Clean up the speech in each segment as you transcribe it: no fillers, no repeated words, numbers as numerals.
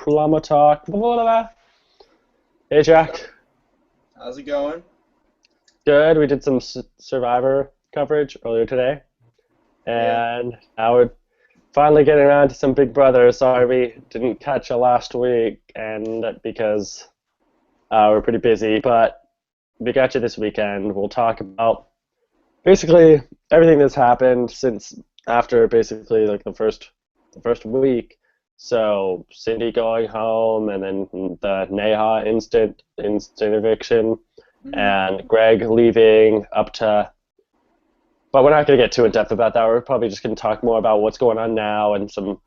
Llama Talk. Blah, blah, blah. Hey, Jack. How's it going? Good. We did some Survivor coverage earlier today, Yeah. and now we're finally getting around to some Big Brother. Sorry we didn't catch you last week, and because we're pretty busy, but we got you this weekend. We'll talk about basically everything that's happened since after basically like the first week. So Cindy going home, and then the Neha instant eviction, hmm and Greg leaving up to. But we're not going to get too in depth about that. We're probably just going to talk more about what's going on now and some.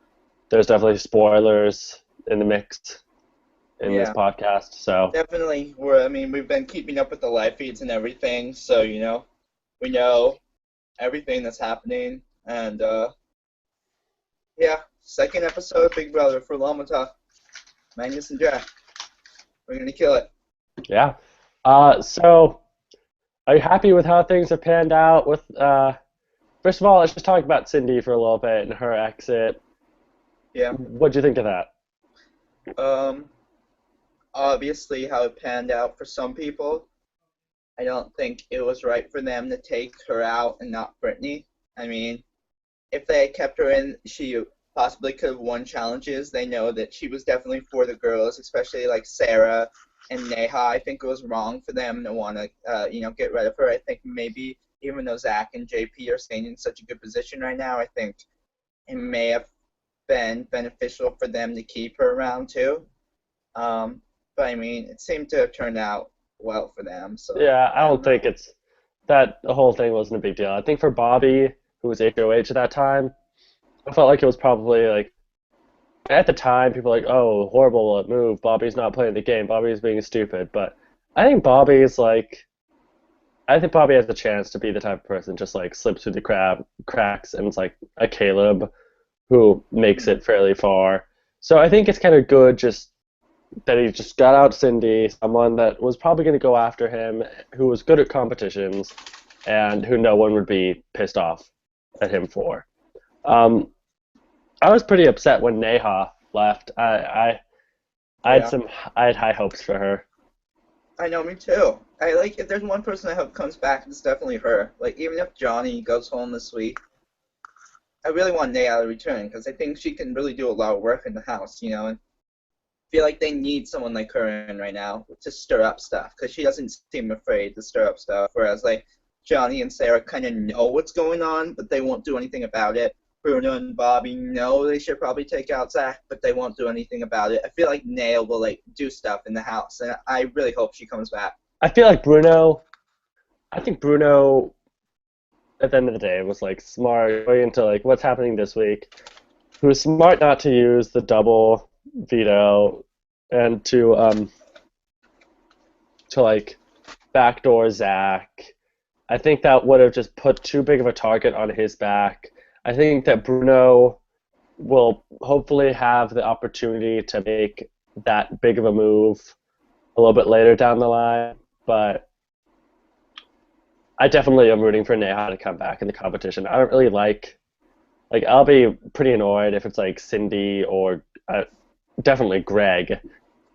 There's definitely spoilers in the mix in this Yeah. podcast. So Definitely. We've been keeping up with the live feeds and everything, so we know everything that's happening. And yeah, second episode of Big Brother for Lamata. Magnus and Jack. We're gonna kill it. yeah. So are you happy with how things have panned out? With first of all, let's just talk about Cindy for a little bit and her exit. Yeah. What do you think of that? Um, Obviously how it panned out for some people. I don't think it was right for them to take her out and not Brittany. I mean, if they had kept her in, she possibly could have won challenges. They know that she was definitely for the girls, especially like Sarah and Neha. I think it was wrong for them to want to, get rid of her. I think maybe even though Zach and JP are staying in such a good position right now, I think it may have been beneficial for them to keep her around too. Um, but I mean, it seemed to have turned out well for them. So Yeah, I I don't don't think know. it's that the whole thing wasn't a big deal. I think for Bobby, who was HOH at that time, I felt like it was probably like at the time people were like, oh, horrible move. Bobby's not playing the game. Bobby's being stupid. But I think Bobby's like I think Bobby has a chance to be the type of person just like slips through the cracks and it's like a Caleb who makes Hmm. it fairly far. So I think it's kind of good just that he just got out Cindy, someone that was probably going to go after him, who was good at competitions, and who no one would be pissed off at him for. Um, I was pretty upset when Neha left. I had Yeah. some I had high hopes for her. I know, me too. I like if there's one person I hope comes back, it's definitely her. Like even if Johnny goes home this week, I really want Naya to return because I think she can really do a lot of work in the house, and feel like they need someone like her in right now to stir up stuff because she doesn't seem afraid to stir up stuff. Whereas like Johnny and Sarah kind of know what's going on, but they won't do anything about it. Bruno and Bobby know they should probably take out Zach, but they won't do anything about it. I feel like Naya will like do stuff in the house, and I really hope she comes back. I feel like Bruno. I think Bruno at the end of the day was like smart going into like what's happening this week. He was smart not to use the double veto and to like backdoor Zach. I think that would have just put too big of a target on his back. I think that Bruno will hopefully have the opportunity to make that big of a move a little bit later down the line, but I definitely am rooting for Neha to come back in the competition. I don't really like I'll be pretty annoyed if it's like Cindy or definitely Greg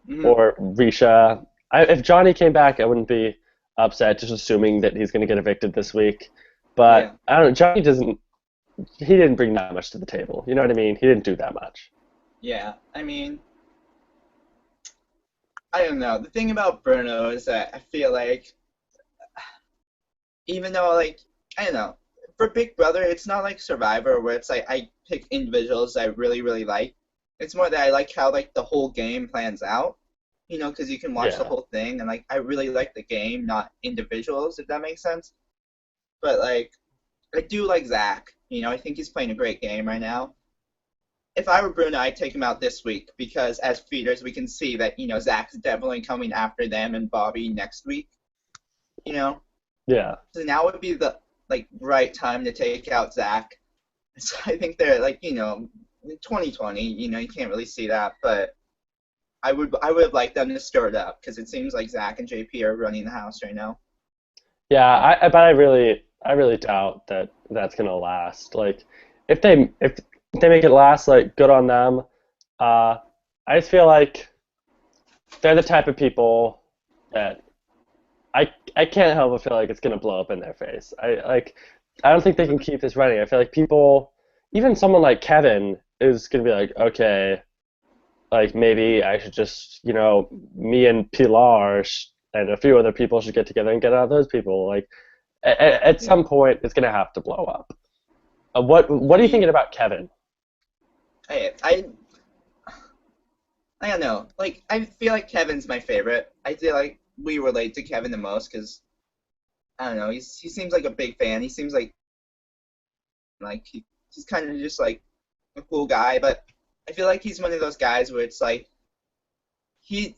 Hmm. or Risha. If Johnny came back, I wouldn't be upset, just assuming that he's going to get evicted this week. But Yeah, I don't know. Johnny doesn't. He didn't bring that much to the table. You know what I mean? He didn't do that much. yeah. I mean, I don't know. The thing about Bruno is that I feel like even though like I don't know, for Big Brother, it's not like Survivor where it's like I pick individuals I really really like. It's more that I like how like the whole game plans out, because you can watch the Yeah. whole thing and like I really like the game, not individuals, if that makes sense. But like I do like Zach. I think he's playing a great game right now. If I were Bruno, I'd take him out this week because as feeders we can see that Zach's definitely coming after them and Bobby next week. You know, Yeah. so now would be the like right time to take out Zach. So I think they're like in 2020. You can't really see that, but I would have liked them to stir it up because it seems like Zach and JP are running the house right now. Yeah. But I really doubt that that's gonna last. Like, if they make it last, like, good on them. Uh, I just feel like they're the type of people that I can't help but feel like it's gonna blow up in their face. I don't think they can keep this running. I feel like people, even someone like Kevin, is gonna be like, okay, like maybe I should just, me and Pilar and a few other people should get together and get out of those people. Like at Yeah. some point, it's gonna have to blow up. What are you The thinking about Kevin? I don't know. Like I feel like Kevin's my favorite. I feel like we relate to Kevin the most because I don't know. He seems like a big fan. He seems he's kind of just like a cool guy, but I feel like he's one of those guys where it's like he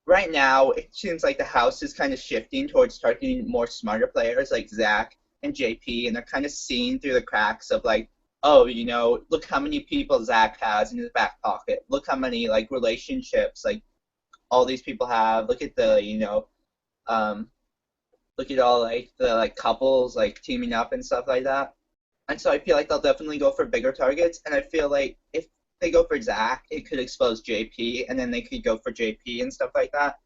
right now it seems like the house is kind of shifting towards targeting more smarter players like Zach and JP, and they're kind of seeing through the cracks of like, oh, look how many people Zach has in his back pocket. Look how many like relationships like all these people have. Look at um, look at all like the like couples like teaming up and stuff like that. And so I feel like they'll definitely go for bigger targets. And I feel like if they go for Zach, it could expose JP, and then they could go for JP and stuff like that.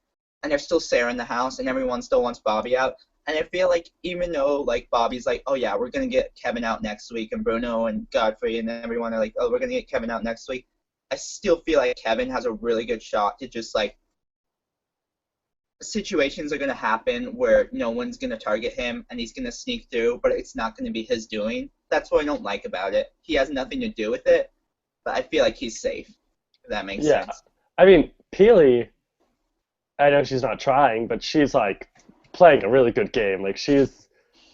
And there's still Sarah in the house, and everyone still wants Bobby out. And I feel like even though like Bobby's like, oh yeah, we're gonna get Kevin out next week, and Bruno and Godfrey and everyone are like, oh, we're gonna get Kevin out next week. I still feel like Kevin has a really good shot to just like situations are going to happen where no one's going to target him and he's going to sneak through, but it's not going to be his doing. That's what I don't like about it. He has nothing to do with it, but I feel like he's safe, if that makes Yeah, sense. I mean, Peely, I know she's not trying, but she's like playing a really good game. Like she's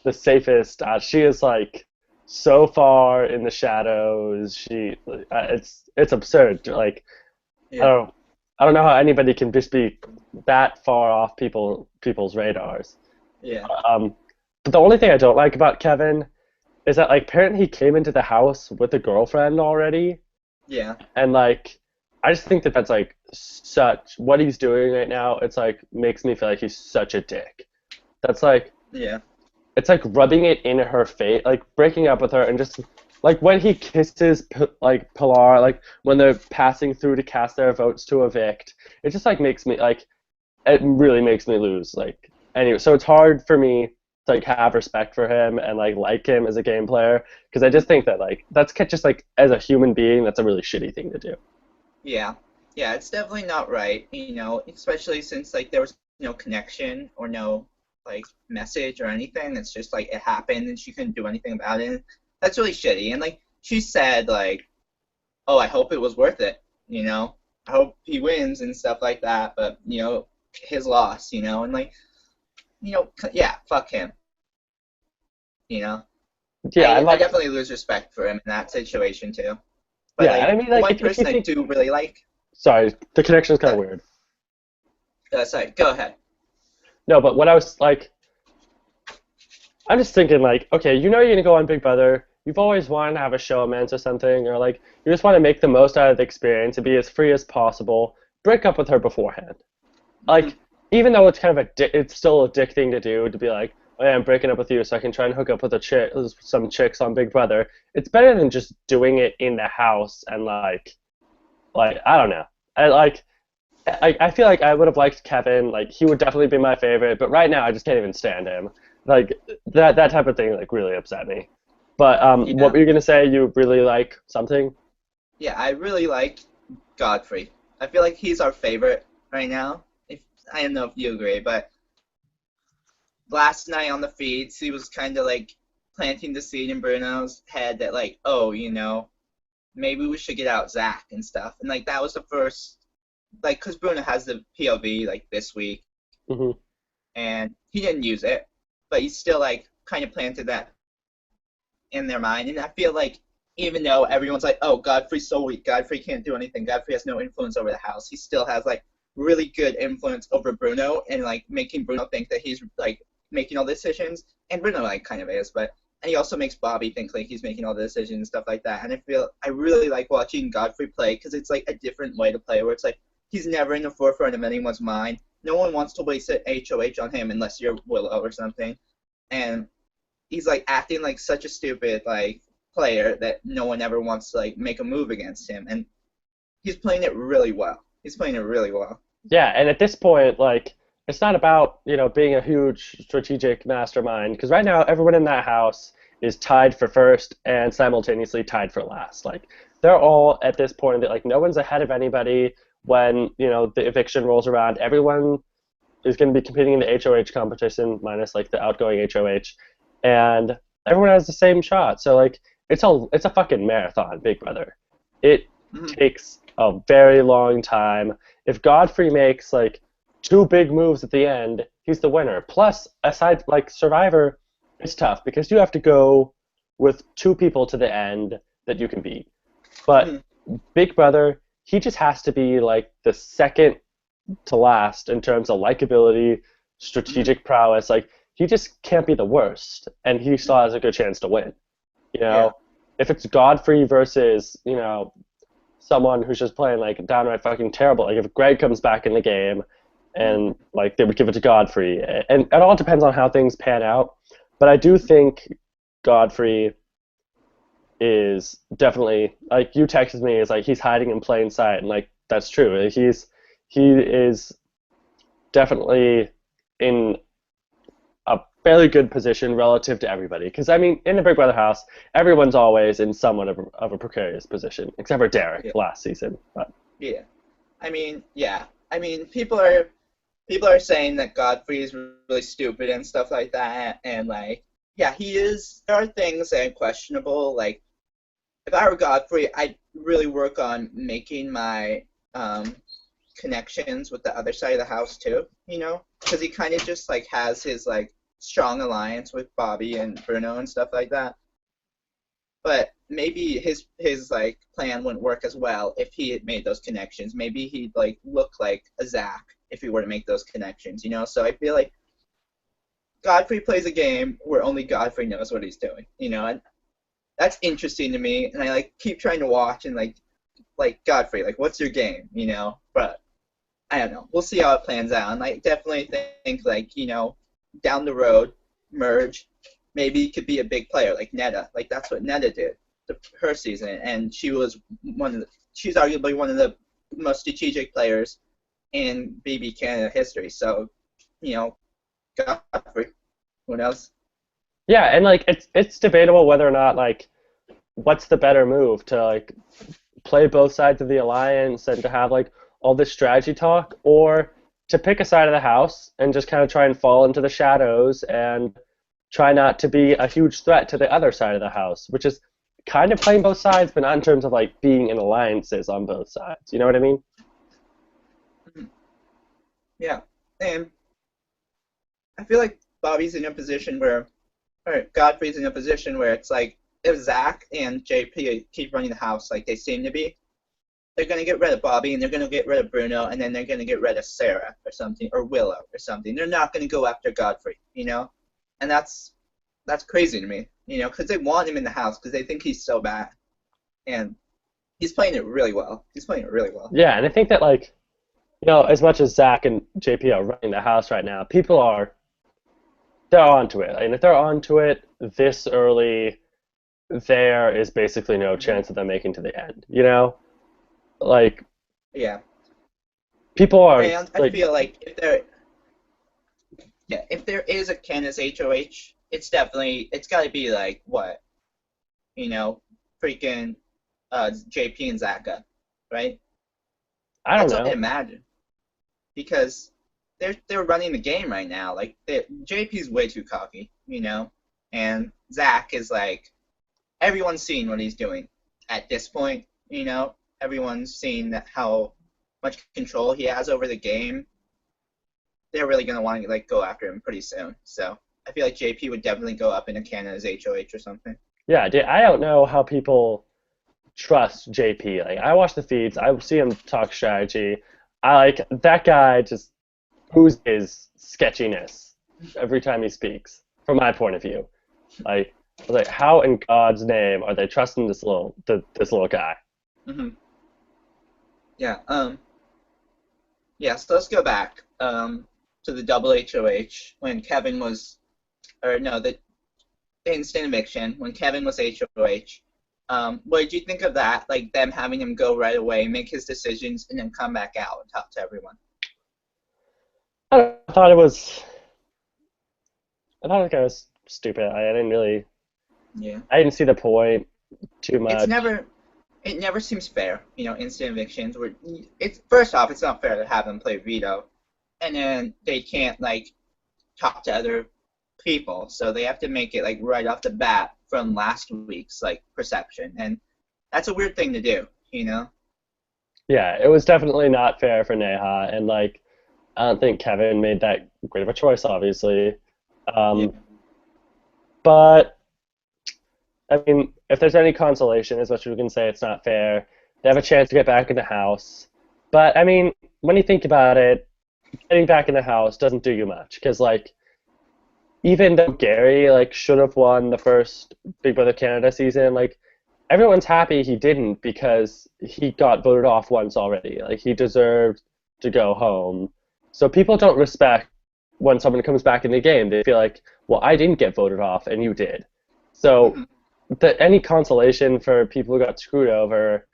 the safest. She is like so far in the shadows. It's absurd. Like I Yeah, don't I don't know how anybody can just be that far off people's radars. yeah, Um, but the only thing I don't like about Kevin is that like apparently he came into the house with a girlfriend already, yeah, and like I just think that that's like such what he's doing right now. It's like makes me feel like he's such a dick. That's like yeah, it's like rubbing it in her face, like breaking up with her, and just like when he kisses like Pilar, like when they're passing through to cast their votes to evict. It just like makes me like it really makes me lose. Like anyway, so it's hard for me to like have respect for him and like him as a game player because I just think that like that's just like as a human being, that's a really shitty thing to do. yeah. Yeah, it's definitely not right, especially since like there was no connection or no like message or anything. It's just like it happened and she couldn't do anything about it. That's really shitty. And like she said like, oh, I hope it was worth it, you know. I hope he wins and stuff like that, but his loss, and like, yeah, fuck him, you know. Yeah, I and I like definitely lose respect for him in that situation too. But yeah, and I like mean like one if you person I think do really like, sorry, the connection's kind of uh, weird. sorry, go ahead. No, but what I was like I'm just thinking like, okay, you're gonna go on Big Brother. You've always wanted to have a showmance or something, or like you just want to make the most out of the experience and be as free as possible. Break up with her beforehand. Hmm. Like, even though it's kind of it's still addicting to do to be like, oh yeah, I'm breaking up with you so I can try and hook up with some chicks on Big Brother. It's better than just doing it in the house and like I don't know. I feel like I would have liked Kevin. Like he would definitely be my favorite, but right now I just can't even stand him. Like that type of thing like really upset me. But what Yeah, were you gonna say? You really like something? yeah, I really like Godfrey. I feel like he's our favorite right now. If I don't know if you agree, but last night on the feeds, he was kind of like planting the seed in Bruno's head that like, oh, maybe we should get out Zach and stuff. And like that was the first, like, because Bruno has the POV like this week, Hmm. and he didn't use it, but he still like kind of planted that in their mind. And I feel like even though everyone's like, oh, Godfrey's so weak, Godfrey can't do anything, Godfrey has no influence over the house, he still has like really good influence over Bruno and like making Bruno think that he's like making all the decisions. And Bruno like kind of is, but and he also makes Bobby think like he's making all the decisions and stuff like that. And I really like watching Godfrey play because it's like a different way to play where it's like he's never in the forefront of anyone's mind. No one wants to waste an HOH on him unless you're Willow or something. And he's like acting like such a stupid like player that no one ever wants to like make a move against him. And he's playing it really well. He's playing it really well. Yeah, and at this point, like, it's not about, being a huge strategic mastermind, because right now everyone in that house is tied for first and simultaneously tied for last. Like, they're all at this point that, like, no one's ahead of anybody when, the eviction rolls around. Everyone is going to be competing in the HOH competition, minus, like, the outgoing HOH, and everyone has the same shot. So, like, it's a fucking marathon, Big Brother. It Mhm. takes a very long time. If Godfrey makes like two big moves at the end, he's the winner. Plus, aside like Survivor, it's tough because you have to go with two people to the end that you can beat. But Mhm. Big Brother, he just has to be like the second to last in terms of likability, Mhm. strategic prowess. Like he just can't be the worst, and he still Mhm. has a good chance to win. You Yeah. know, if it's Godfrey versus someone who's just playing like downright fucking terrible. Like if Greg comes back in the game Mhm. and like they would give it to Godfrey, and it all depends on how things pan out. But I do Mhm. think Godfrey is definitely like you texted me is like he's hiding in plain sight, and like that's true. He is definitely in a fairly good position relative to everybody. Because I mean, in the Big Brother house, everyone's always in somewhat of a precarious position, except for Derek Yeah. last season. But Yeah. I mean, yeah. I mean, people are saying that Godfrey is really stupid and stuff like that, and like, yeah, he is. There are things that are questionable. Like, if I were Godfrey, I'd really work on making my um, connections with the other side of the house too. Because he kind of just like has his like strong alliance with Bobby and Bruno and stuff like that. But maybe his like plan wouldn't work as well if he had made those connections. Maybe he'd like look like a Zach if he were to make those connections. So I feel like Godfrey plays a game where only Godfrey knows what he's doing. And that's interesting to me, and I like keep trying to watch and like Godfrey, like what's your game? But I don't know. We'll see how it plans out. And I definitely think like, down the road, merge, maybe he could be a big player like Netta. Like that's what Netta did her season, and she's arguably one of the most strategic players in BB Canada history. So, you know, Godfrey, who knows? yeah, and like it's debatable whether or not like what's the better move to like play both sides of the alliance and to have like all this strategy talk, or to pick a side of the house and just kind of try and fall into the shadows and try not to be a huge threat to the other side of the house, which is kind of playing both sides, but not in terms of like being in alliances on both sides. You know what I mean? Mhm. Yeah, and I feel like Bobby's in a position where, or Godfrey's in a position where it's like if Zach and JP keep running the house like they seem to be, they're gonna get rid of Bobby and they're gonna get rid of Bruno and then they're gonna get rid of Sarah or something or Willow or something. They're not gonna go after Godfrey. And that's crazy to me, because they want him in the house because they think he's so bad and he's playing it really well. He's playing it really well. Yeah, and I think that like as much as Zach and JP are running the house right now, people are they're onto it, and if they're onto it this early, there is basically no Hmm. chance of them making to the end. Like Yeah, people are and I like, feel like if there is a Candace HOH, it's got to be like what you know, freaking JP and Zaka, right? I don't That's what I know. imagine because they're running the game right now. Like JP's way too cocky, and Zach is like everyone's seeing what he's doing at this point. Everyone's seeing how much control he has over the game. They're really gonna want to like go after him pretty soon. So I feel like JP would definitely go up into Canada's HOH or something. Yeah, I don't know how people trust JP. Like I watch the feeds, I see him talk strategy. I like that guy just oozes sketchiness every time he speaks. From my point of view, like I was like, how in God's name are they trusting this little guy? Hmm. Yeah. Yeah. So let's go back to the double HOH when Kevin was, or no, the instant eviction when Kevin was HOH. What did you think of that? Like them having him go right away, make his decisions, and then come back out and talk to everyone. I, don't know, I thought it was kind of stupid. I didn't really, Yeah. I didn't see the point too It's much. never it never seems fair, instant evictions where it's first off, it's not fair to have them play veto, and then they can't like talk to other people, so they have to make it like right off the bat from last week's like perception, and that's a weird thing to do. Yeah, it was definitely not fair for Neha, and like I don't think Kevin made that great of a choice, obviously. Yeah. Um, but I mean, if there's any consolation, as much as we can say it's not fair, they have a chance to get back in the house. But I mean, when you think about it, getting back in the house doesn't do you much because like even though Gary like should have won the first Big Brother Canada season, like everyone's happy he didn't because he got voted off once already. Like he deserved to go home. So people don't respect when someone comes back in the game. They feel like, well, I didn't get voted off and you did. So Hmm. any consolation for people who got screwed over,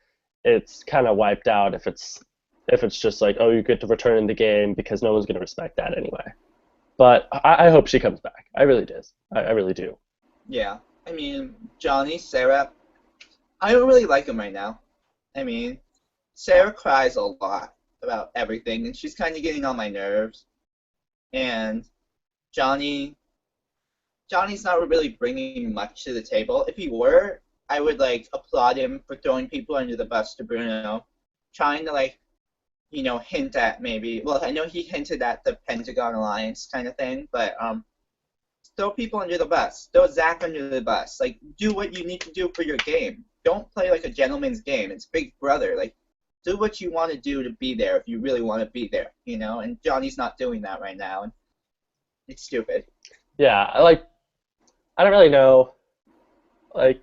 it's kind of wiped out if it's just like, oh, you get to return in the game because no one's going to respect that anyway. But I hope she comes back. I really do. I really do. Yeah. I mean, Johnny, Sarah, I don't really like him right now. I mean, Sarah cries a lot about everything, and she's kind of getting on my nerves. And Johnny, Johnny's not really bringing much to the table. If he were, I would like applaud him for throwing people under the bus to Bruno, trying to like hint at maybe. Well, I know he hinted at the Pentagon Alliance kind of thing, but throw people under the bus. Throw Zach under the bus. Like, do what you need to do for your game. Don't play like a gentleman's game. It's Big Brother. Like, do what you want to do to be there if you really want to be there. And Johnny's not doing that right now, and it's stupid. Yeah, I don't really know like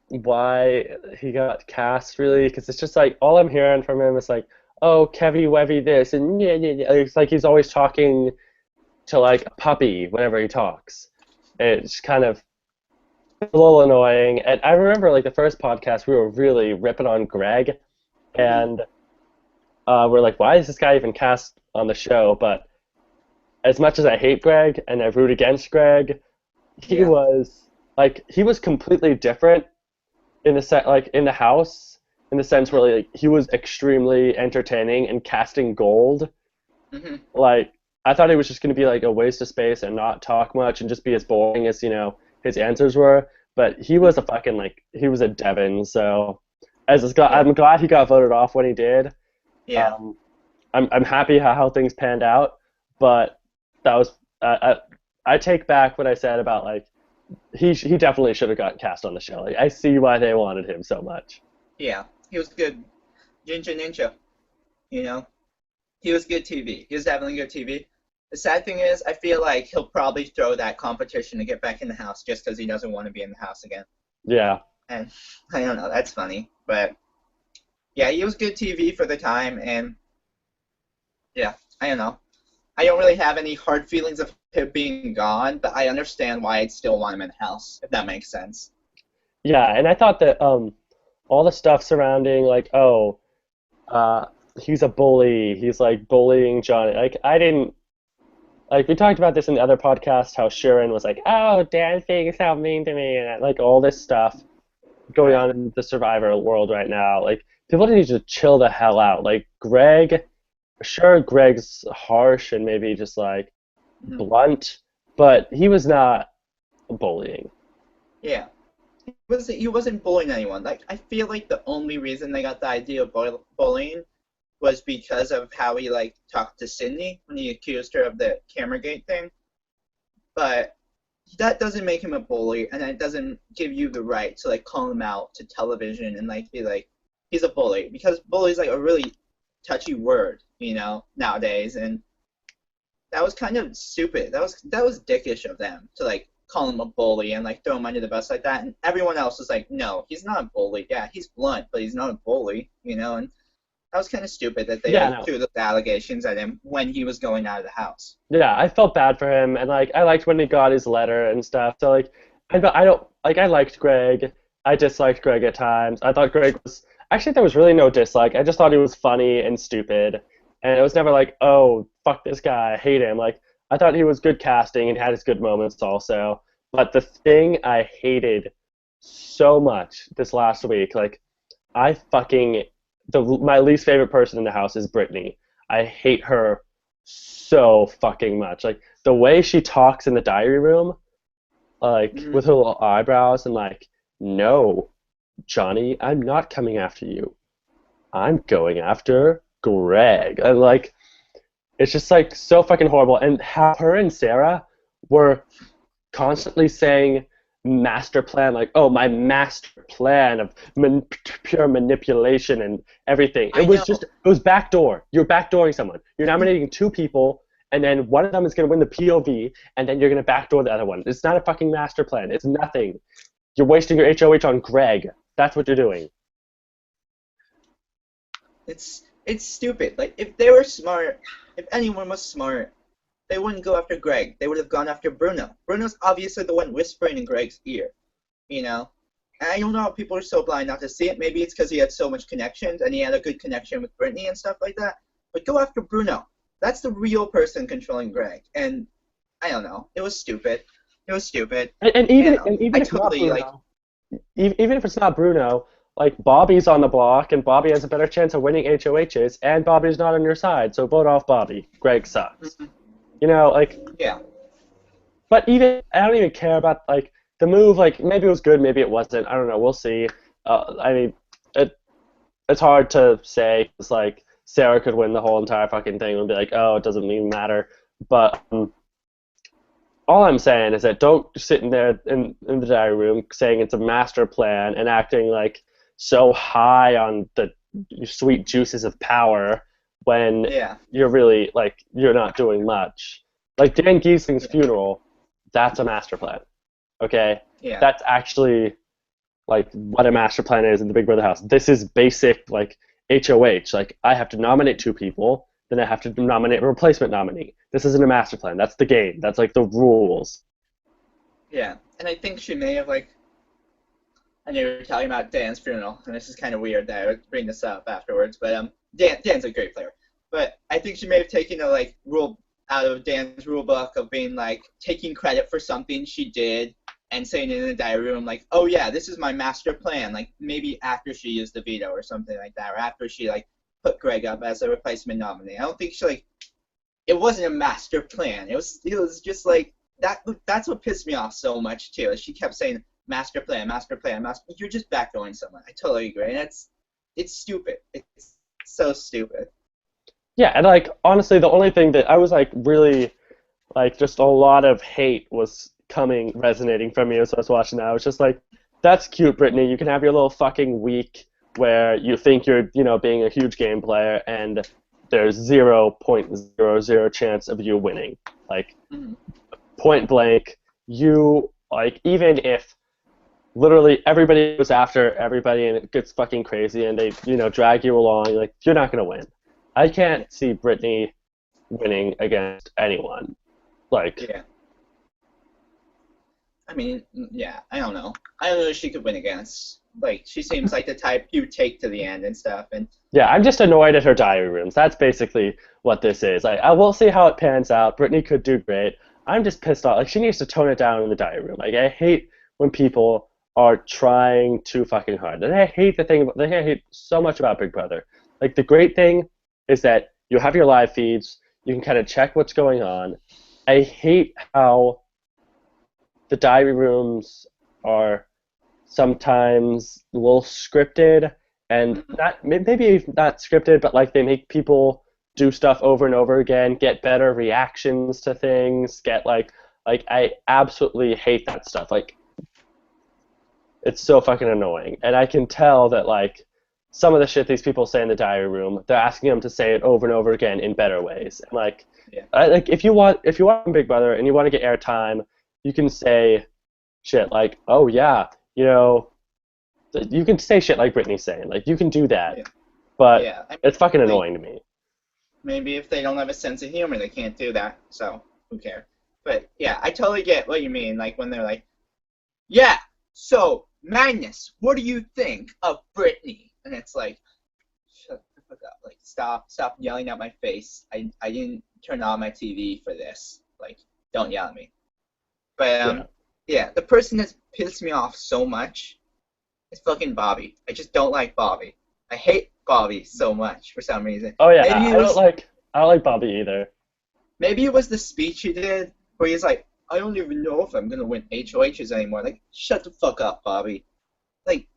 why he got cast really because it's just like all I'm hearing from him is like, oh, Kevy Wevy this and yeah, yeah, yeah. It's like he's always talking to like a puppy whenever he talks. It's kind of a little annoying. And I remember like the first podcast we were really ripping on Greg Hmm. and we're like, why is this guy even cast on the show? But as much as I hate Greg and I root against Greg, he Yeah. was he was completely different in the set like in the house in the sense Hmm. where like he was extremely entertaining and casting gold. Hmm. Like I thought he was just going to be like a waste of space and not talk much and just be as boring as his answers were. But he was a fucking like he was a Devon. So Yeah. I'm glad he got voted off when he did. Yeah. Um, I'm happy how things panned out, but that was I take back what I said about like he definitely should have gotten cast on the show. Like I see why they wanted him so much. Yeah. He was good. Ginger Ninja. You know. He was good TV. He was definitely good TV. The sad thing is, I feel like he'll probably throw that competition to get back in the house just because he doesn't want to be in the house again. Yeah, And I don't know, that's funny. But yeah, he was good TV for the time, and yeah, I don't know. I don't really have any hard feelings of him being gone, but I understand why I'd still want him in the house, if that makes sense. yeah, and I thought that all the stuff surrounding like uh he's a bully, he's like bullying Johnny. Like I didn't like we talked about this in the other podcast how Sharon was like, oh, dancing is so mean to me, and like all this stuff going Right. on in the Survivor world right now. Like people need to chill the hell out. Like Greg, sure, Greg's harsh and maybe just like Hmm. blunt, but he was not bullying. Yeah. He wasn't bullying anyone. Like I feel like the only reason they got the idea of bullying was because of how he like talked to Sydney when he accused her of the Cameragate thing. But that doesn't make him a bully, and it doesn't give you the right to like call him out to television and like be like he's a bully because bully is like a really touchy word, nowadays, and that was kind of stupid. That was dickish of them to like call him a bully and like throw him under the bus like that. And everyone else was like, no, he's not a bully. Yeah, he's blunt, but he's not a bully. And that was kind of stupid that they Yeah, like no. threw those allegations at him when he was going out of the house. Yeah, I felt bad for him, and like I liked when he got his letter and stuff. So like, I don't like I liked Greg. I disliked Greg at times. I thought Greg was actually there was really no dislike. I just thought he was funny and stupid, and it was never like, oh, fuck this guy, I hate him. Like I thought he was good casting and had his good moments also. But the thing I hated so much this last week, like I fucking my least favorite person in the house is Brittany. I hate her so fucking much. Like the way she talks in the diary room, like Hmm. with her little eyebrows and like, no, Johnny, I'm not coming after you. I'm going after Greg. And like it's just like so fucking horrible. And how her and Sarah were constantly saying master plan, like, oh, my master plan of pure manipulation and everything. It I was just, know. it was backdoor. You're backdooring someone. You're nominating two people, and then one of them is going to win the POV, and then you're going to backdoor the other one. It's not a fucking master plan. It's nothing. You're wasting your HOH on Greg. That's what you're doing. It's stupid. Like if they were smart, if anyone was smart, they wouldn't go after Greg. They would have gone after Bruno. Bruno's obviously the one whispering in Greg's ear, you know. And I don't know how people are so blind not to see it. Maybe it's because he had so much connections and he had a good connection with Brittany and stuff like that. But go after Bruno. That's the real person controlling Greg. And I don't know. It was stupid. It was stupid. And And even I if not totally like. Bruno, even if it's not Bruno, like Bobby's on the block, and Bobby has a better chance of winning HOHs, and Bobby's not on your side, so vote off Bobby. Greg sucks. Mhm. You know, like, Yeah. but even I don't even care about like the move. Like maybe it was good, maybe it wasn't. I don't know. We'll see. I mean, it it's hard to say. It's like Sarah could win the whole entire fucking thing and be like, oh, it doesn't even matter. But all I'm saying is that don't sit in there in the diary room saying it's a master plan and acting like so high on the sweet juices of power when Yeah. you're really like you're not doing much. Like Dan Giesling's Yeah. funeral, that's a master plan. Okay? Yeah. That's actually like what a master plan is in the Big Brother house. This is basic like HOH. Like I have to nominate two people, then I have to nominate a replacement nominee. This isn't a master plan. That's the game. That's like the rules. Yeah. And I think she may have like. I know you were talking about Dan's funeral, and this is kind of weird that I would bring this up afterwards, but Dan's a great player. But I think she may have taken a like rule out of Dan's rule book of being like taking credit for something she did and saying it in the diary room like, oh yeah, this is my master plan. Like maybe after she used the veto or something like that, or after she like put Greg up as a replacement nominee. I don't think she like it wasn't a master plan. It was just like that. That's what pissed me off so much too. She kept saying master plan, master plan, master. You're just backdoing someone. I totally agree, and it's stupid. It's so stupid. Yeah, and like honestly, the only thing that I was like really like just a lot of hate was coming resonating from you as I was watching that. I was just like, that's cute, Brittany. You can have your little fucking week where you think you're, being a huge game player and there's 0.00 chance of you winning. Like Mhm. point blank, you like even if literally everybody goes after everybody and it gets fucking crazy and they, drag you along, like you're not gonna win. I Yeah, can't see Brittany winning against anyone. Like yeah. I mean, yeah. I don't know. I don't know if she could win against. Like, she seems like the type you take to the end and stuff. And yeah, I'm just annoyed at her diary rooms. That's basically what this is. I will see how it pans out. Brittany could do great. I'm just pissed off. Like she needs to tone it down in the diary room. Like I hate when people are trying too fucking hard. And I hate the thing I hate so much about Big Brother. Like the great thing is that you have your live feeds. You can kind of check what's going on. I hate how the diary rooms are sometimes a little scripted and mhm. not maybe not scripted, but like they make people do stuff over and over again, get better reactions to things, get like I absolutely hate that stuff. Like it's so fucking annoying, and I can tell that like some of the shit these people say in the diary room, they're asking them to say it over and over again in better ways. And Yeah, like if you want Big Brother and you want to get airtime, you can say shit like, oh yeah, you know, you can say shit like Brittany's saying. Like you can do that, yeah, but yeah. I it's fucking mean, annoying to me. maybe if they don't have a sense of humor, they can't do that. So who cares? But yeah, I totally get what you mean. Like when they're like, yeah, so Magnus, what do you think of Britney? And it's like, shut the fuck up. Like, stop yelling at my face. I didn't turn on my TV for this. Like, don't yell at me. But, Yeah. yeah, the person that's pissed me off so much is fucking Bobby. I just don't like Bobby. I hate Bobby so much for some reason. Oh yeah, Maybe it I don't was like I don't like Bobby either. maybe it was the speech he did where he's like, I don't even know if I'm gonna win HOHs anymore. Like, shut the fuck up, Bobby. Like,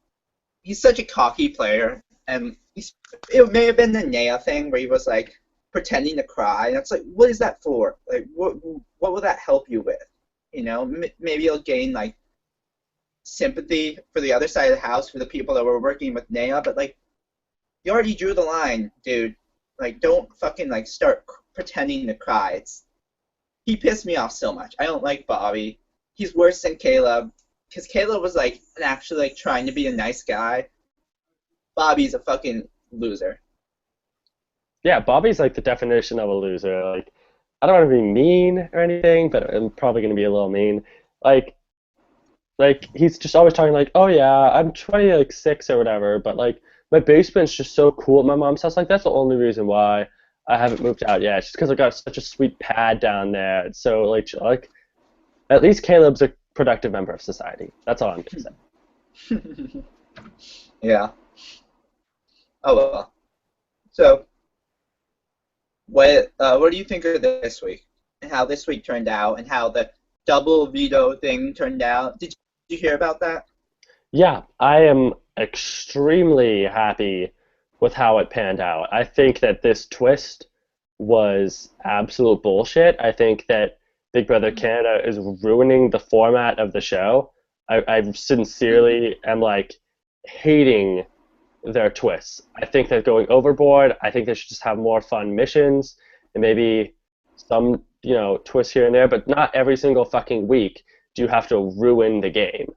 he's such a cocky player, and it may have been the Naya thing where he was like pretending to cry, and it's like, what is that for? Like, what will that help you with? You know, maybe you'll gain like sympathy for the other side of the house for the people that were working with Naya, but like, you already drew the line, dude. Like, don't fucking like start pretending to cry. He pissed me off so much. I don't like Bobby. He's worse than Caleb, because Caleb was like actually like trying to be a nice guy. Bobby's a fucking loser. Yeah, Bobby's like the definition of a loser. Like, I don't want to be mean or anything, but I'm probably gonna be a little mean. Like, he's just always talking like, oh yeah, I'm 26 or whatever, but like my basement's just so cool at my mom's house. Like that's the only reason why I haven't moved out yet. It's just because I got such a sweet pad down there. It's so like at least Caleb's a productive member of society. That's all I'm gonna say. Yeah. Oh well. So what do you think of this week and how this week turned out and how the double veto thing turned out? Did you hear about that? Yeah, I am extremely happy with how it panned out. I think that this twist was absolute bullshit. I think that Big Brother Canada is ruining the format of the show. I sincerely am like hating their twists. I think they're going overboard. I think they should just have more fun missions and maybe some, twists here and there, but not every single fucking week do you have to ruin the game.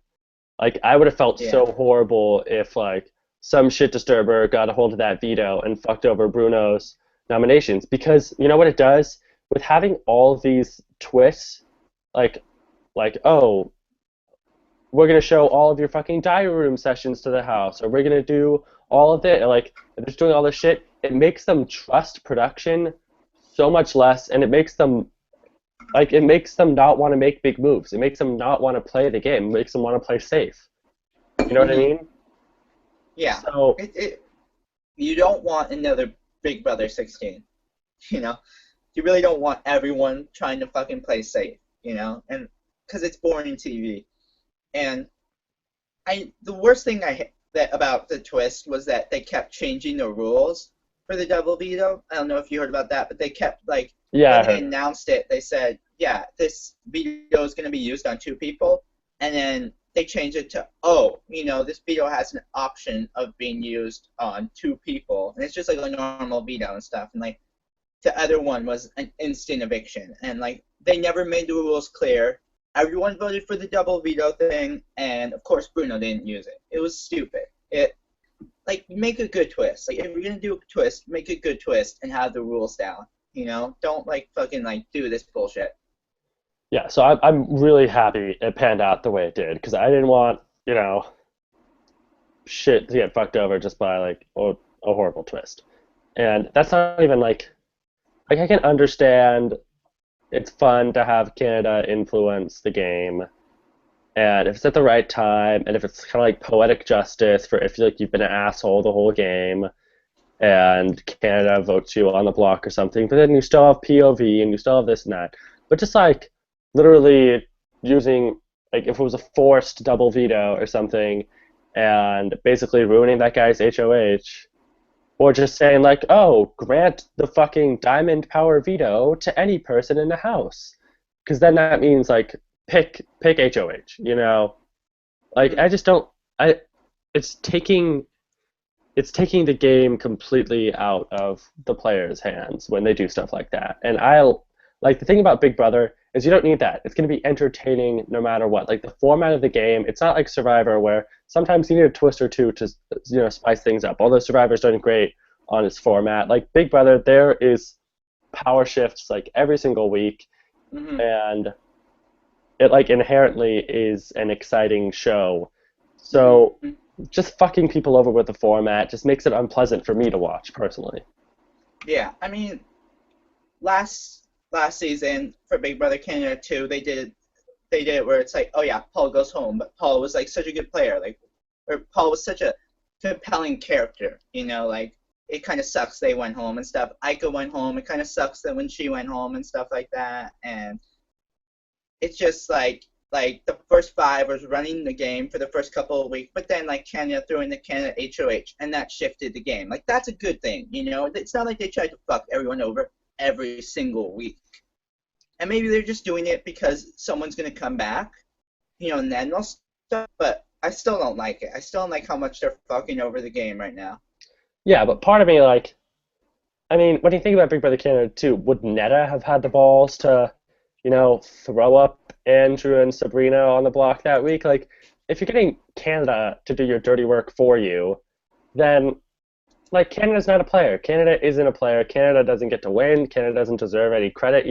Like I would have felt Yeah. so horrible if like some shit disturber got a hold of that veto and fucked over Bruno's nominations because you know what it does with having all these twists like oh we're gonna show all of your fucking diary room sessions to the house or we're gonna do all of it like they're just doing all this shit. It makes them trust production so much less and it makes them not want to make big moves. It makes them not want to play the game. It makes them want to play safe. You know what I Hmm. mean? Yeah. So You don't want another Big Brother 16. You know, you really don't want everyone trying to fucking play safe. And because it's boring TV. And the worst thing that about the twist was that they kept changing the rules for the double veto. I don't know if you heard about that, but they kept like yeah, I when they heard it. announced it, they said, yeah, this veto is going to be used on two people, and then they changed it to, oh, this veto has an option of being used on two people, and it's just like a normal veto and stuff, and like the other one was an instant eviction, and like they never made the rules clear. Everyone voted for the double veto thing, and of course Bruno didn't use it. It was stupid. It like make a good twist. Like if you're gonna do a twist, make a good twist and have the rules down. Don't like fucking like do this bullshit. Yeah, so I'm really happy it panned out the way it did because I didn't want shit to get fucked over just by like a horrible twist. And that's not even like I can understand it's fun to have Canada influence the game, and if it's at the right time, and if it's kind of like poetic justice for if like you've been an asshole the whole game, and Canada votes you on the block or something, but then you still have POV and you still have this and that. But just like literally using like if it was a forced double veto or something, and basically ruining that guy's HOH, or just saying like, oh, grant the fucking diamond power veto to any person in the house, because then that means like pick HOH, Like Hmm. I just don't. I it's taking it's taking the game completely out of the players' hands when they do stuff like that. And I'll like the thing about Big Brother is you don't need that. It's going to be entertaining no matter what. Like the format of the game, it's not like Survivor where sometimes you need a twist or two to spice things up. Although Survivor's doing great on its format, like Big Brother, there is power shifts like every single week, Hmm. and it like inherently is an exciting show. So Hmm. just fucking people over with the format just makes it unpleasant for me to watch personally. Yeah, I mean, last season for Big Brother Canada 2, they did it where it's like, oh yeah, Paul goes home, but Paul was like such a good player, like, or Paul was such a compelling character, like it kind of sucks they went home and stuff. Ika went home. It kind of sucks that when she went home and stuff like that, and it's just like the first five was running the game for the first couple of weeks, but then like Canada threw in the Canada HOH, and that shifted the game. Like that's a good thing. It's not like they tried to fuck everyone over every single week. And maybe they're just doing it because someone's gonna come back, and then they'll stop. But I still don't like it. I still don't like how much they're fucking over the game right now. Yeah, but part of me, like, I mean, when you think about Big Brother Canada 2, would Netta have had the balls to, throw up Andrew and Sabrina on the block that week? Like, if you're getting Canada to do your dirty work for you, then, like, Canada's not a player. Canada isn't a player. Canada doesn't get to win. Canada doesn't deserve any credit.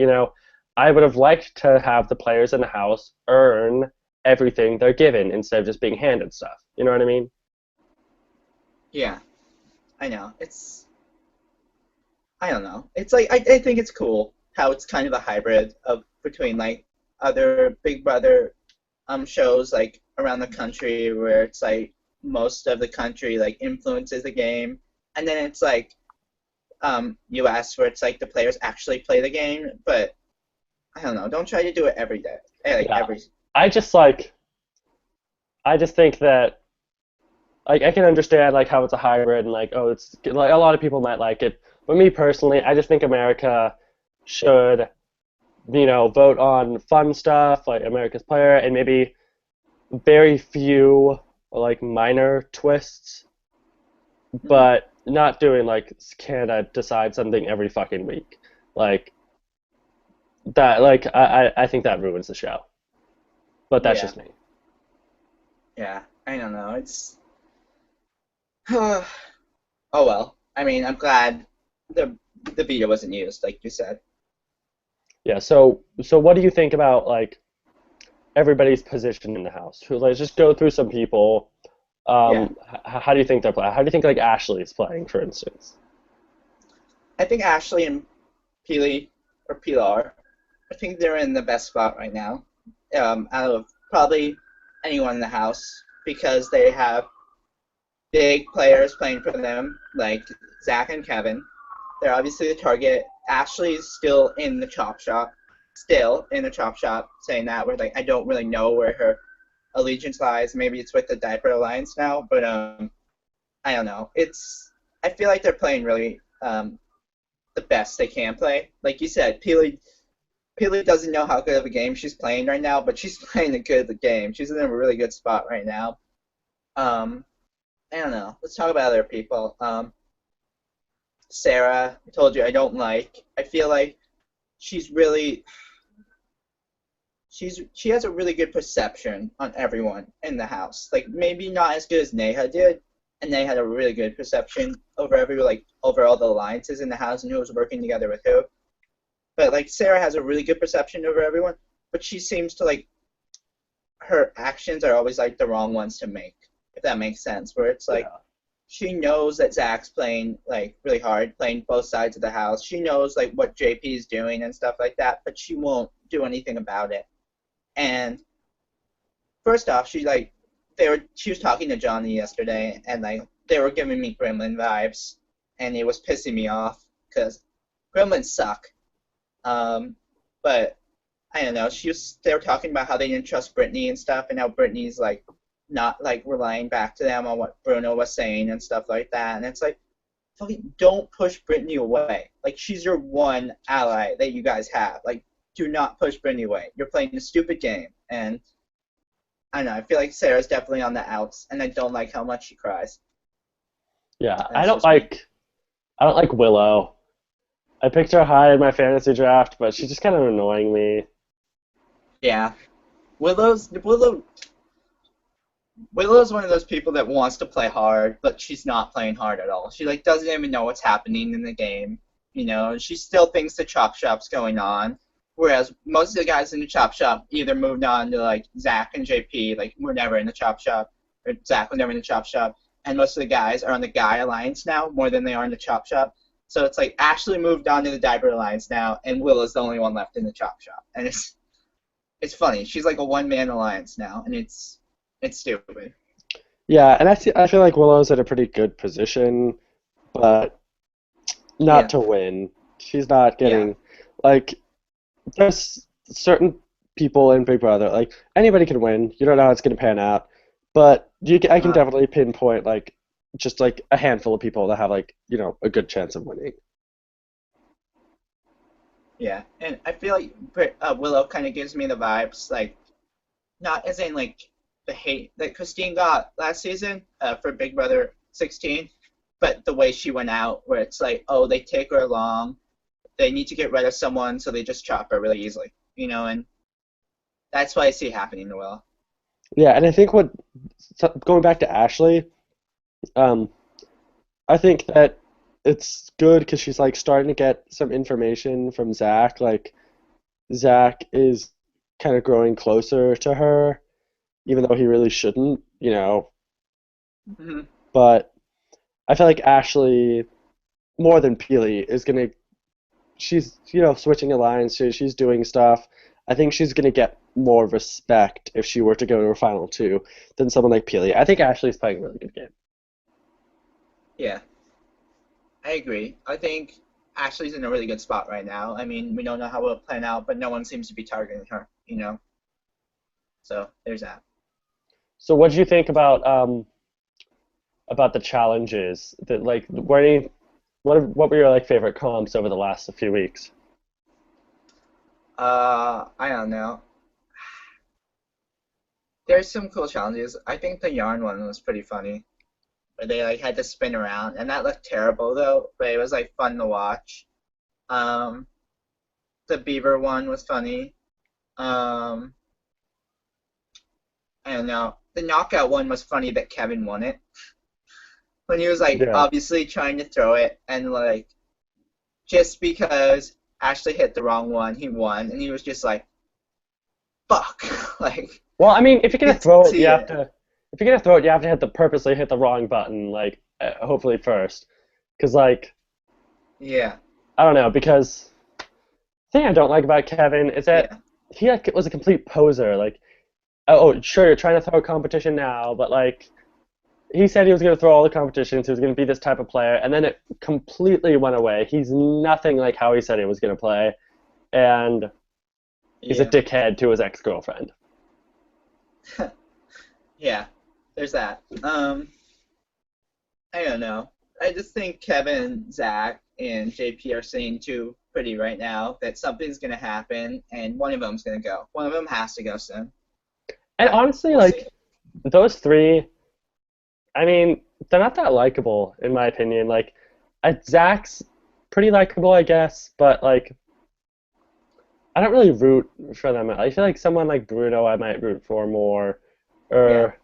I would have liked to have the players in the house earn everything they're given instead of just being handed stuff. You know what I mean? Yeah, I know. I don't know. It's like I think it's cool how it's kind of a hybrid of between like other Big Brother shows like around the country where it's like most of the country like influences the game, and then it's like US where it's like the players actually play the game, but I don't know. Don't try to do it every day. Like Yeah. every. I just like I just think that like I can understand like how it's a hybrid and like oh it's like a lot of people might like it, but me personally, I just think America should vote on fun stuff like America's Player and maybe very few like minor twists, Mhm. but not doing like Canada decide something every fucking week. Like that like I think that ruins the show. But that's Yeah, just me. yeah. I don't know. It's oh well. I mean, I'm glad the the veto wasn't used, like you said. Yeah, so what do you think about like everybody's position in the house? Who let's just go through some people. Yeah, How do you think they're playing? How do you think like Ashley's playing, for instance? I think Ashley and Pili or Pilar, I think they're in the best spot right now. Out of probably anyone in the house because they have big players playing for them, like Zach and Kevin. They're obviously the target. Ashley's still in the chop shop, still in the chop shop, saying that where like I don't really know where her allegiance lies. Maybe it's with the Diaper Alliance now, but I don't know. I feel like they're playing really the best they can play. Like you said, Pili doesn't know how good of a game she's playing right now, but she's playing a good game. She's in a really good spot right now. Um, I don't know. Let's talk about other people. Sarah, I told you I don't like. I feel like she's really she has a really good perception on everyone in the house. Like maybe not as good as Neha did, and they had a really good perception over over all the alliances in the house and who was working together with who. But like Sarah has a really good perception over everyone, but she seems to like her actions are always like the wrong ones to make, if that makes sense. Where it's like Yeah. she knows that Zach's playing like really hard, playing both sides of the house. She knows like what JP is doing and stuff like that, but she won't do anything about it. And first off, she was talking to Johnny yesterday, and like they were giving me Gremlin vibes, and it was pissing me off because Gremlins suck. Um, but I don't know. They were talking about how they didn't trust Brittany and stuff, and how Brittany's like not like relying back to them on what Bruno was saying and stuff like that. And it's like, fucking don't push Brittany away. Like she's your one ally that you guys have. Like do not push Brittany away. You're playing a stupid game, and I don't know. I feel like Sarah's definitely on the outs, and I don't like how much she cries. Yeah, That's just me. I don't like Willow. I picked her high in my fantasy draft, but she's just kind of annoying me. Yeah, Willow's one of those people that wants to play hard, but she's not playing hard at all. She like doesn't even know what's happening in the game, and she still thinks the chop shop's going on. Whereas most of the guys in the chop shop either moved on to like Zach and JP, like we're never in the chop shop, or Zach when they were in the Chop Shop, and most of the guys are on the Guy Alliance now more than they are in the Chop Shop. So it's like Ashley moved on to the Diaper Alliance now, and Willow's the only one left in the Chop Shop, and it's funny. She's like a one-man alliance now, and it's stupid. Yeah, and I feel like Willow's in a pretty good position, but not Yeah, to win. She's not yeah, getting like there's certain people in Big Brother, like anybody can win. You don't know how it's going to pan out, but I can uh, definitely pinpoint like just like a handful of people that have like a good chance of winning. yeah. And I feel like Willow kind of gives me the vibes, like not as in like the hate that Christine got last season for Big Brother 16, but the way she went out, where it's like, oh, they take her along, they need to get rid of someone, so they just chop her really easily, and that's what I see happening to Willow. Yeah, and I think going back to Ashley, um, I think that it's good because she's like starting to get some information from Zach. Like Zach is kind of growing closer to her, even though he really shouldn't. Hmm. But I feel like Ashley, more than Peely, she's switching alliances, she's doing stuff. I think she's gonna get more respect if she were to go to a final two than someone like Peely. I think Ashley's playing a really good game. Yeah, I agree. I think Ashley's in a really good spot right now. I mean, we don't know how it'll plan out, but no one seems to be targeting her. So there's that. So what do you think about the challenges that like were any what were your like favorite comps over the last few weeks? I don't know. There's some cool challenges. I think the yarn one was pretty funny, where they like had to spin around, and that looked terrible though, but it was like fun to watch. Um, the beaver one was funny. Um, I don't know. The knockout one was funny that Kevin won it when he was like Yeah. obviously trying to throw it, and like just because Ashley hit the wrong one, he won, and he was just like, "Fuck!" like Well, I mean, if you're you gonna could throw it, see it. you have to purposely hit the wrong button, like hopefully first, because like Yeah, I don't know, because the thing I don't like about Kevin is that yeah, he like was a complete poser. Like, oh, sure, you're trying to throw a competition now, but like he said he was going to throw all the competitions, he was going to be this type of player, and then it completely went away. He's nothing like how he said he was going to play, and he's a yeah, dickhead to his ex-girlfriend. yeah. There's that. I don't know. I just think Kevin, Zach, and JP are saying too pretty right now that something's gonna happen, and one of them's gonna go. One of them has to go soon, And but honestly, we'll see. like those three, I mean, they're not that likable in my opinion. Like, Zach's pretty likable, I guess, but like I don't really root for them. I feel like someone like Bruno I might root for more, Yeah, or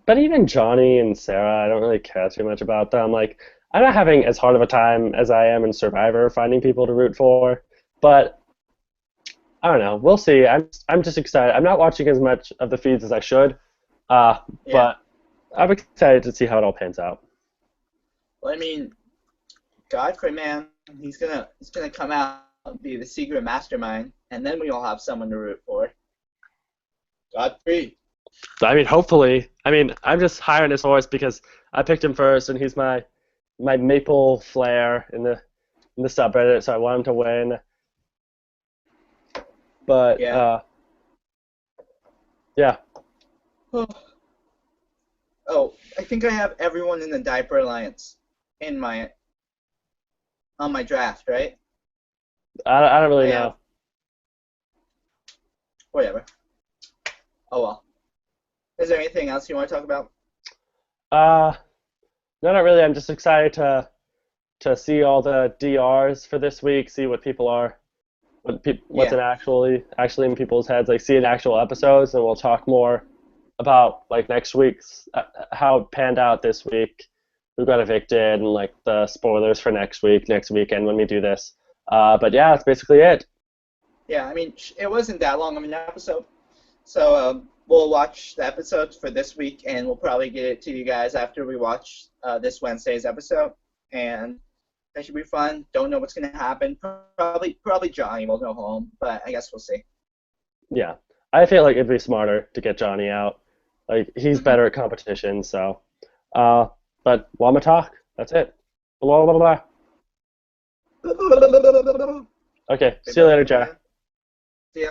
but even Johnny and Sarah, I don't really care too much about them. Like, I'm not having as hard of a time as I am in Survivor finding people to root for, but I don't know. We'll see. I'm just excited. I'm not watching as much of the feeds as I should, uh, yeah. but I'm excited to see how it all pans out. Well, I mean, Godfrey, man, he's gonna come out and be the secret mastermind, and then we all have someone to root for. Godfrey. I mean, hopefully. I mean, I'm just high on his horse because I picked him first, and he's my maple flair in the subreddit, so I want him to win. But Yeah. yeah, Oh, I think I have everyone in the Diaper Alliance in my on my draft, right? I don't really I know. have whatever. Oh well. Is there anything else you want to talk about? Uh, no, not really. I'm just excited to see all the DRs for this week, see what people are, what's Yeah, in actually in people's heads, like see in actual episodes, and we'll talk more about like next week's how it panned out this week, who got evicted, and like the spoilers for next weekend when we do this. But yeah, that's basically it. yeah. I mean, it wasn't that long of an episode, so we'll watch the episodes for this week, and we'll probably get it to you guys after we watch this Wednesday's episode. And that should be fun. Don't know what's gonna happen. Probably Johnny will go home, but I guess we'll see. Yeah, I feel like it'd be smarter to get Johnny out. Like he's Hmm. better at competition, so. Uh, but Llama talk. That's it. Blah blah blah. Okay, Bye see you bye later, for Jack. now. See ya.